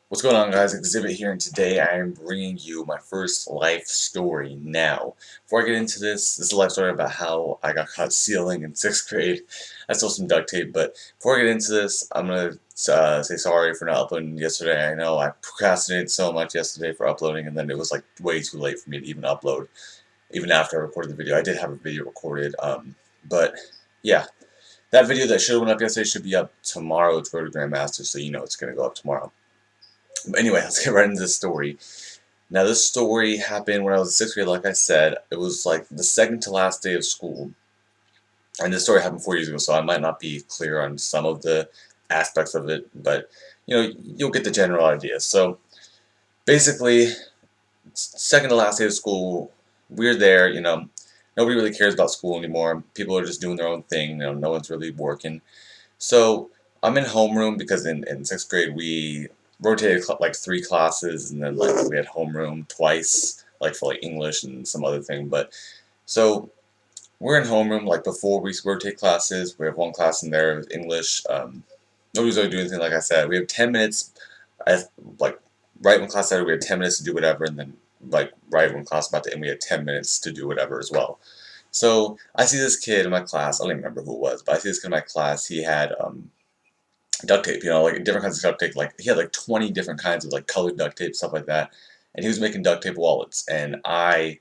What's going on, guys? Exhibit here, and today I am bringing you my first life story. Now, before I get into this is a life story about how I got caught stealing in 6th grade. I stole some duct tape, but before I get into this, I'm gonna say sorry for not uploading yesterday. I know I procrastinated so much yesterday for uploading, and then it was like way too late for me to even upload, even after I recorded the video. I did have a video recorded, but yeah, that video that should have went up yesterday should be up tomorrow. It's Road to Grandmaster, so you know it's gonna go up tomorrow. But anyway, let's get right into the story. Now, this story happened when I was in 6th grade, like I said. It was like the second to last day of school. And this story happened 4 years ago, so I might not be clear on some of the aspects of it, but you'll get the general idea. So basically, second to last day of school, we're there, nobody really cares about school anymore. People are just doing their own thing, no one's really working. So I'm in homeroom because in 6th grade we rotated like 3 classes, and then like we had homeroom twice, like for like English and some other thing. But so we're in homeroom like before we rotate classes. We have one class in there with English. Nobody's really doing anything. Like I said, we have 10 minutes. Like right when class started, we had 10 minutes to do whatever, and then like right when class was about to end, we had 10 minutes to do whatever as well. So I see this kid in my class. I don't even remember who it was, but I see this kid in my class. He had duct tape, like different kinds of duct tape. Like he had like 20 different kinds of like colored duct tape, stuff like that. And he was making duct tape wallets, and I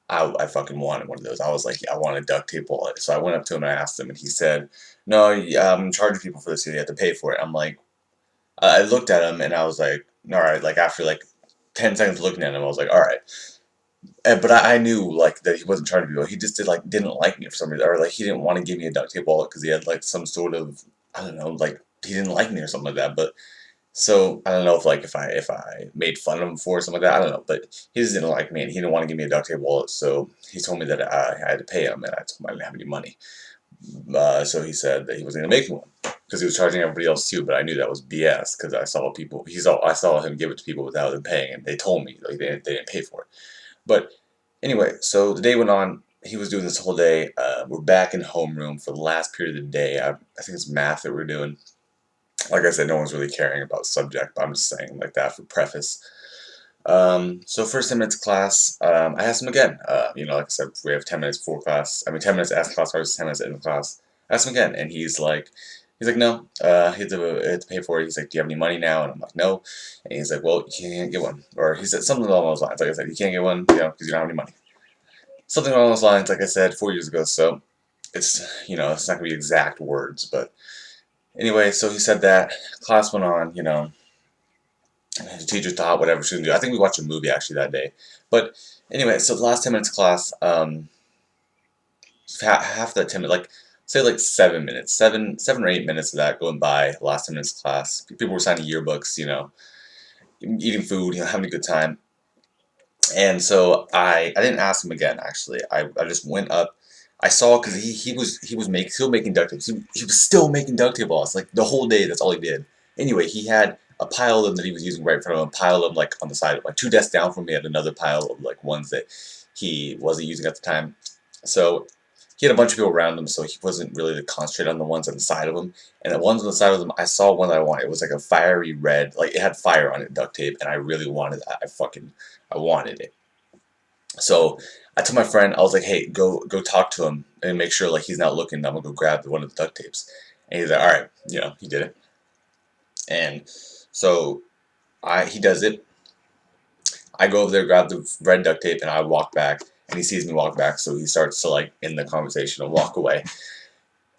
fucking wanted one of those. I was like, yeah, I want a duct tape wallet. So I went up to him and I asked him, and he said, "No, I'm charging people for this. You have to pay for it." I'm like, I looked at him and I was like, "All right." Like after like 10 seconds looking at him, I was like, "All right." But I knew like that he wasn't charging people. He just didn't like me for some reason, or like he didn't want to give me a duct tape wallet because he had like some sort of, I don't know, like he didn't like me or something like that. But so I don't know if like if I made fun of him for or something like that. I don't know, but he just didn't like me, and he didn't want to give me a duct tape wallet. So he told me that I had to pay him, and I told him I didn't have any money. So he said that he was going to make me one because he was charging everybody else too. But I knew that was BS because I saw him give it to people without them paying, and they told me like they didn't pay for it. But anyway, so the day went on. He was doing this whole day. We're back in homeroom for the last period of the day. I think it's math that we're doing. Like I said, no one's really caring about the subject, but I'm just saying like that for preface. So first 10 minutes of class, I asked him again. Like I said, we have 10 minutes before class. I mean, 10 minutes after class starts, 10 minutes in the class. I asked him again, and he's like, no. He had to pay for it. He's like, do you have any money now? And I'm like, no. And he's like, well, you can't get one. Or he said something along those lines. Like I said, you can't get one, because you don't have any money. Something along those lines, like I said, 4 years ago. So it's not gonna be exact words, but anyway. So he said that. Class went on. The teacher thought whatever she was gonna do. I think we watched a movie actually that day. But anyway, so the last 10 minutes of class, half that 10 minutes, like say like 7 minutes, 7 or 8 minutes of that going by. The last 10 minutes of class, people were signing yearbooks, eating food, having a good time. And so I didn't ask him again. Actually, I just went up. I saw because he was still making duct tape. He was still making duct tape balls like the whole day. That's all he did. Anyway, he had a pile of them that he was using right in front of him. A pile of them like on the side, like 2 desks down from me. Had another pile of like ones that he wasn't using at the time. So he had a bunch of people around him, so he wasn't really to concentrate on the ones on the side of him. And the ones on the side of them, I saw one that I wanted. It was like a fiery red, like it had fire on it, duct tape, and I really wanted that. I wanted it. So I told my friend, I was like, "Hey, go talk to him and make sure like he's not looking. I'm gonna go grab one of the duct tapes." And he's like, "All right," he did it. And so he does it. I go over there, grab the red duct tape, and I walk back. And he sees me walk back, so he starts to like end the conversation and walk away.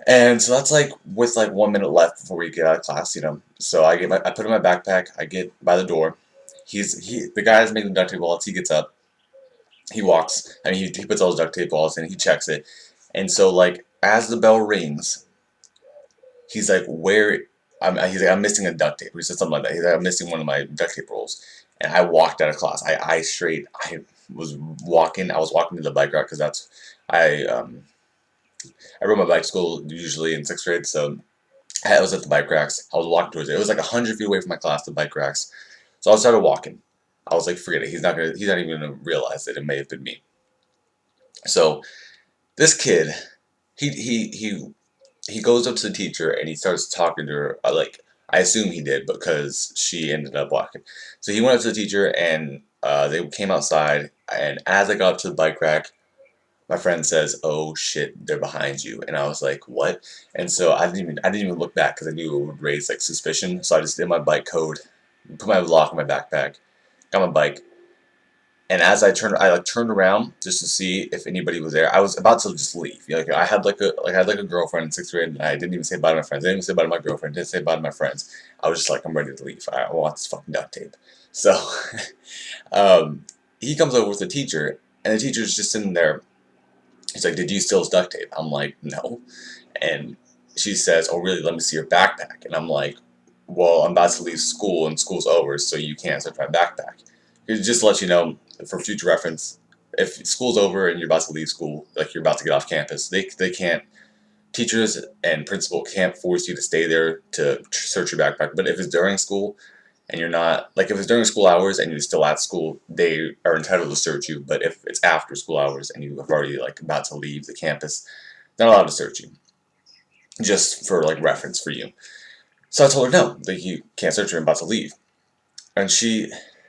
And so that's like with like 1 minute left before we get out of class. So I put in my backpack. I get by the door. The guy that's making the duct tape wallets. He gets up. He walks. I mean, he puts all his duct tape balls in. He checks it, and so like as the bell rings, he's like, "Where?" He's like, "I'm missing a duct tape." He said something like that. He's like, "I'm missing one of my duct tape rolls," and I walked out of class. I was walking. I was walking to the bike route because I um I rode my bike to school usually in 6th grade, so I was at the bike racks. I was walking towards it. It was like 100 feet away from my class, the bike racks. So I started walking. I was like, "Forget it. He's not even gonna realize that it may have been me." So this kid, he he he he goes up to the teacher and he starts talking to her. I assume he did because she ended up walking. So he went up to the teacher and they came outside. And as I got up to the bike rack, my friend says, "Oh shit, they're behind you," and I was like, "What?" And so I didn't even look back because I knew it would raise like suspicion. So I just did my bike code, put my lock in my backpack, got my bike, and as I like turned around just to see if anybody was there. I was about to just leave. Like I had like a girlfriend in sixth grade, and I didn't even say bye to my friends. I didn't even say bye to my girlfriend. Didn't say bye to my friends. I was just like, I'm ready to leave. I want this fucking duct tape. So, um, he comes over with the teacher, and the teacher's just sitting there. He's like, "Did you steal his duct tape?" I'm like, "No." And she says, "Oh, really? Let me see your backpack." And I'm like, "Well, I'm about to leave school, and school's over, so you can't search my backpack." Just to let you know, for future reference, if school's over and you're about to leave school, like you're about to get off campus, they can't. Teachers and principal can't force you to stay there to search your backpack. But if it's during school and you're not, like if it's during school hours and you're still at school, they are entitled to search you. But if it's after school hours and you have already like about to leave the campus, they're not allowed to search you. Just for like reference for you. So I told her no, like you can't search her. I'm about to leave. And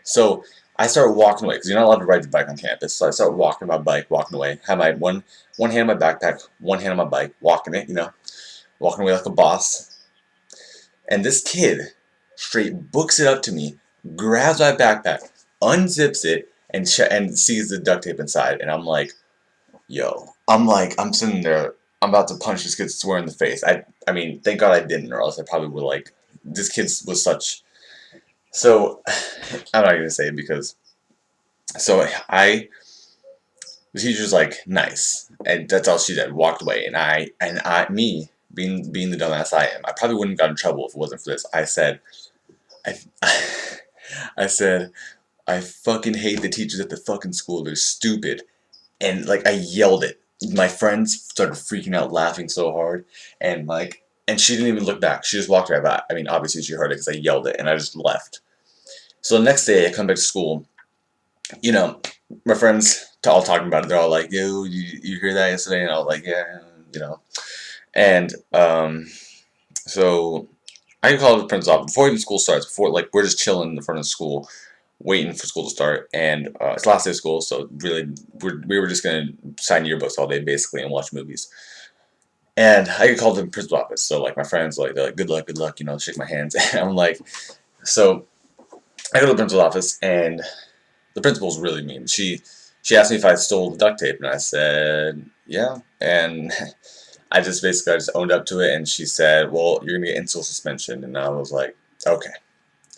so I started walking away because you're not allowed to ride your bike on campus. So I started walking my bike, walking away. Had my one hand on my backpack, one hand on my bike, walking it, walking away like a boss. And this kid straight books it up to me, grabs my backpack, unzips it, and sees the duct tape inside. And I'm like, yo, I'm sitting there, I'm about to punch this kid square in the face. I mean, thank God I didn't, or else I probably would like. This kid was such. So I'm not gonna say it because. So the teacher's like nice, and that's all she did. Walked away, me being the dumbass I am, I probably wouldn't have gotten in trouble if it wasn't for this. I said, I, I said, I fucking hate the teachers at the fucking school. They're stupid, and like I yelled it. My friends started freaking out, laughing so hard, and she didn't even look back. She just walked right by. I mean, obviously she heard it because I yelled it, and I just left. So the next day, I come back to school. You know, my friends all talking about it. They're all like, "Yo, you hear that yesterday?" And I was like, "Yeah, you know." And so I called the principal off before even school starts. Before like we're just chilling in the front of school, waiting for school to start. And it's last day of school, so really we were just gonna sign yearbooks all day basically and watch movies. And I called the principal office. So like my friends like they're like, good luck," shake my hands. And I'm like, so I go to the principal's office and the principal's really mean. She asked me if I stole the duct tape, and I said yeah. And I just owned up to it, and she said, "Well, you're gonna get in-school suspension." And I was like, "Okay."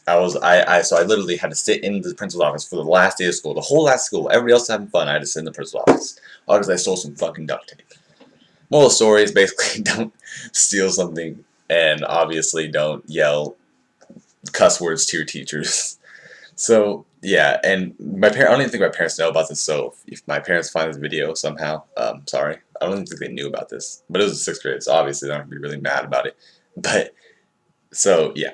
So I literally had to sit in the principal's office for the last day of school, the whole last school. Everybody else having fun. I had to sit in the principal's office, all because I stole some fucking duct tape. Moral of the story is basically don't steal something, and obviously don't yell cuss words to your teachers. So yeah, and I don't even think my parents know about this. So if my parents find this video somehow, sorry, I don't even think they knew about this. But it was the sixth grade, so obviously they're not gonna be really mad about it. But so yeah.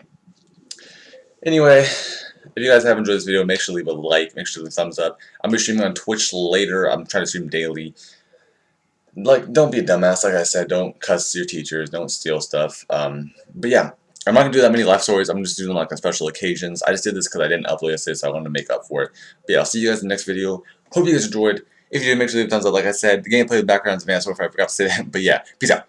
Anyway, if you guys have enjoyed this video, make sure to leave a like, make sure to leave a thumbs up. I'm gonna be streaming on Twitch later. I'm trying to stream daily. Like, don't be a dumbass. Like I said, don't cuss your teachers, don't steal stuff. But yeah. I'm not going to do that many life stories. I'm just doing them like on special occasions. I just did this because I didn't upload yesterday, so I wanted to make up for it. But yeah, I'll see you guys in the next video. Hope you guys enjoyed. If you did, make sure to leave a thumbs up. Like I said, the gameplay, the background's advanced, so if I forgot to say that. But yeah, peace out.